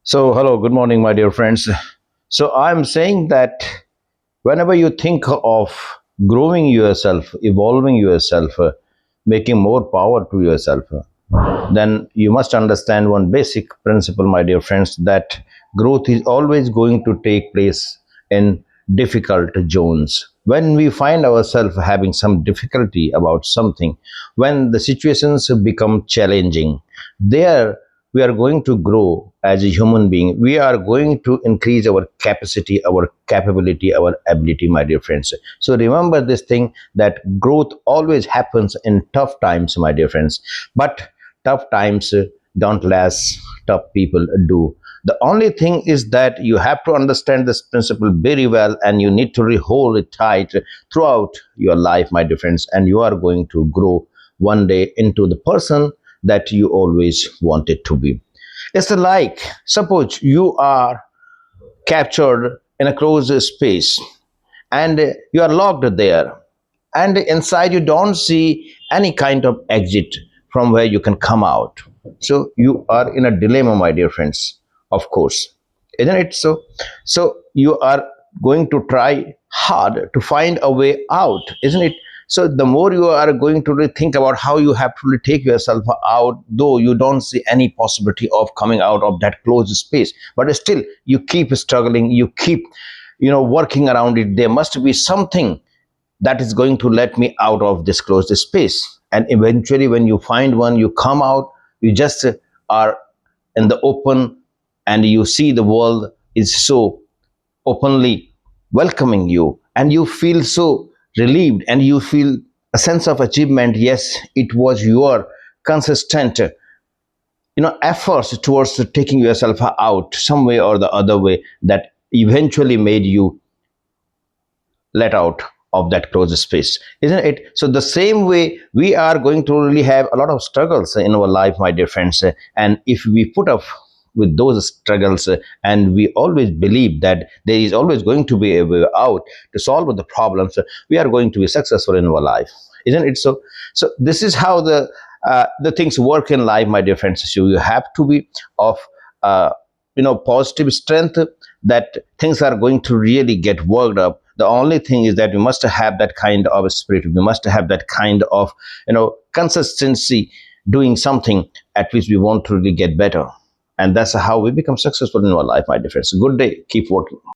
So, hello, good morning, my dear friends. So, I'm saying that whenever you think of growing yourself, evolving yourself, making more power to yourself, then you must understand one basic principle, my dear friends, that growth is always going to take place in difficult zones. When we find ourselves having some difficulty about something, when the situations become challenging, there we are going to grow as a human being. We are going to increase our capacity, our capability, our ability, my dear friends. So remember this thing that growth always happens in tough times, my dear friends. But tough times don't last, tough people do. The only thing is that you have to understand this principle very well, and you need to hold it tight throughout your life, my dear friends, and you are going to grow one day into the person that you always wanted to be. It's like, suppose you are captured in a closed space and you are locked there, and inside you don't see any kind of exit from where you can come out. So you are in a dilemma, my dear friends, of course, isn't it so? So you are going to try hard to find a way out, isn't it? So the more you are going to think about how you have to take yourself out, though you don't see any possibility of coming out of that closed space, but still you keep struggling, you keep working around it. There must be something that is going to let me out of this closed space. And eventually, when you find one, you come out, you just are in the open, and you see the world is so openly welcoming you, and you feel so relieved, and you feel a sense of achievement. Yes, it was your consistent efforts towards taking yourself out some way or the other way that eventually made you let out of that closed space, isn't it? So the same way we are going to really have a lot of struggles in our life, my dear friends, and if we put up with those struggles, and we always believe that there is always going to be a way out to solve the problems, we are going to be successful in our life, isn't it so? So this is how the things work in life, my dear friends. So you have to be of uh, positive strength, that things are going to really get worked up. The only thing is that we must have that kind of spirit, we must have that kind of consistency, doing something at which we want to really get better, and that's how we become successful in our life, my dear friends. Good day, keep working.